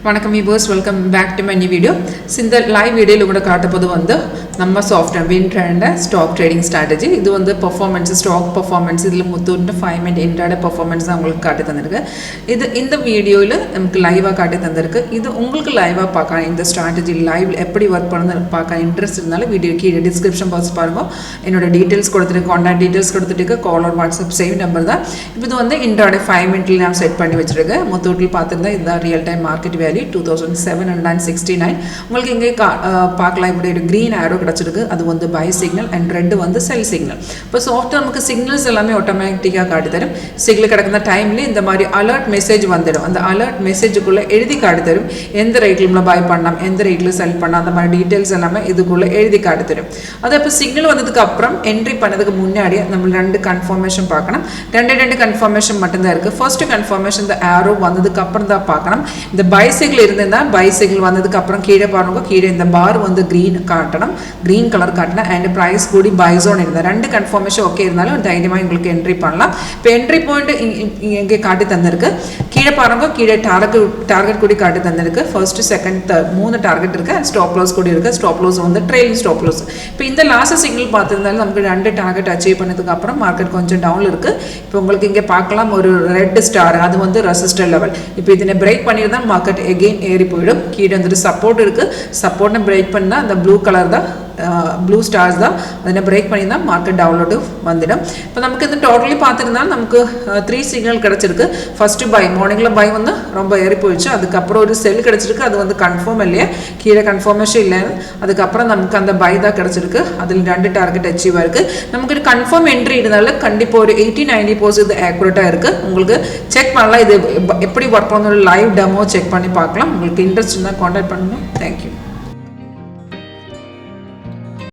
வணக்கம் viewers, welcome back to my new video. இந்த live வீடியோவில் கூட காட்டப்போது வந்து நம்ம software WinTrader stock trading strategy. இது வந்து பர்ஃபார்மன்ஸ், ஸ்டாக் பர்ஃபார்மன்ஸ், இதில் முத்தூட்டு 5 மினிட் இன்ட்ராடே பர்ஃபார்மன்ஸ் தான் உங்களுக்கு காட்டி தந்திருக்கு. இது இந்த வீடியோவில் நமக்கு லைவாக காட்டி தந்திருக்கு. இது உங்களுக்கு லைவாக பார்க்க இந்த ஸ்ட்ராட்டஜி லைவ் எப்படி ஒர்க் பண்ணு பார்க்க இன்ட்ரெஸ்ட் இருந்தாலும் வீடியோ கீழே டிஸ்கிரிப்ஷன் பாக்ஸ் பாருங்கள். என்னோட டீட்டெயில்ஸ் கொடுத்துட்டு கான்டாக்ட் டீட்டெயில்ஸ் கொடுத்துட்டு call or WhatsApp save number தான். இப்போ இது வந்து இன்ட்ராடே 5 மினிட்ல நான் செட் பண்ணி வச்சுருக்கேன். முத்தூட்டில் பார்த்துருந்தா இதுதான் ரியல் டைம் மார்க்கெட் வேல்யூ 2769. உங்களுக்கு இங்கே பார்க்கலாம், இப்படி ஒரு க்ரீன் ஆரோ கிடச்சிருக்கு. அது வந்து பை சிக்னல் அண்ட் ரெண்டு வந்து செல் சிக்னல். இப்போ சாஃப்ட்வேர் நமக்கு சிக்னல்ஸ் எல்லாமே ஆட்டோமேட்டிக்காக காட்டி தரும். சிக்னல் கிடக்கிற டைம்லேயே இந்த மாதிரி அலர்ட் மெசேஜ் வந்துடும். அந்த அலர்ட் மெசேஜுக்குள்ளே எழுதி காட்டி தரும். எந்த ரேட்டில் நம்ம பை பண்ணலாம், எந்த ரேட்டில் செல் பண்ணலாம், அந்த மாதிரி டீட்டெயில்ஸ் எல்லாமே இதுக்குள்ளே எழுதி காட்டி தரும். அது இப்போ சிக்னல் வந்ததுக்கு அப்புறம் என்ட்ரி பண்ணதுக்கு முன்னாடியே நம்ம ரெண்டு கன்ஃபர்மேஷன் பார்க்கணும். ரெண்டு கன்ஃபர்மேஷன் மட்டும்தான் இருக்குது. ஃபர்ஸ்ட் கன்ஃபர்மேஷன் இந்த ஆரோ வந்ததுக்கு அப்புறம் தான் பார்க்கணும். இந்த பைசைக்கிள் இருந்ததுன்னா பைசைக்கிள் வந்ததுக்கு அப்புறம் கீழே பாருங்க, கீழே இந்த பார் வந்து க்ரீன் காட்டணும், க்ரீன் கலர் காட்டணும். அண்ட் ப்ரைஸ் கூடி பைசோன் இருந்தால் ரெண்டு கன்ஃபர்மேஷன் ஓகே இருந்தாலும் தைரியமாக உங்களுக்கு என்ட்ரி பண்ணலாம். இப்போ என்ட்ரி பாயிண்ட் இங்கே காட்டி தந்திருக்கு. கீழே பாருங்க, கீழே டார்கெட் கூடி காட்டி தந்திருக்கு. ஃபர்ஸ்ட், செகண்ட், தேர்ட் 3 டார்கெட் இருக்குது. அண்ட் ஸ்டாப் லாஸ் கூடி இருக்குது. ஸ்டாப் லாஸ் வந்து ட்ரெயிலிங் ஸ்டாப் லாஸ். இப்போ இந்த லாஸ்ட் சிக்னல் பார்த்துருந்தாலும் நமக்கு 2 டார்கெட் அச்சீவ் பண்ணதுக்கு அப்புறம் மார்க்கெட் கொஞ்சம் டவுனில் இருக்குது. இப்போ உங்களுக்கு இங்கே பார்க்கலாம் ஒரு ரெட் ஸ்டார், அது வந்து ரெசிஸ்டர் லெவல். இப்போ இதனை பிரேக் பண்ணியிருந்தால் மார்க்கெட் எகெயின் ஏறி போயிடும். கீழே வந்துட்டு சப்போர்ட் இருக்குது. சப்போர்ட்டை பிரேக் பண்ணால் அந்த ப்ளூ கலர் தான், ப்ளூ ஸ்டார்ஸ் தான். அதனை பிரேக் பண்ணி தான் மார்க்கெட் டவுன்லோடு வந்துடும். இப்போ நமக்கு இந்த டோட்டலி பார்த்துருந்தாலும் நமக்கு 3 சிக்னல் கிடச்சிருக்கு. ஃபஸ்ட்டு பை, மார்னிங்கில் பை வந்து ரொம்ப ஏறி போயிடுச்சு. அதுக்கப்புறம் ஒரு செல் கிடச்சிருக்கு. அது வந்து கன்ஃபார்ம் இல்லையா, கீழே கன்ஃபர்மேஷன் இல்லை. அதுக்கப்புறம் நமக்கு அந்த பை தான் கிடச்சிருக்கு. அதில் 2 டார்கெட் அச்சீவ் ஆயிருக்கு. நமக்கு கன்ஃபார்ம் என்ட்ரி இருந்தாலும் கண்டிப்பாக ஒரு 80-90% ஆக்யூரேட்டாக இருக்குது. உங்களுக்கு செக் பண்ணலாம். இது எப்படி ஒர்க் பண்ணணும், லைவ் டெமோ செக் பண்ணி பார்க்கலாம். உங்களுக்கு இன்ட்ரெஸ்ட் இருந்தால் கான்டாக்ட் பண்ணணும். தேங்க்யூ.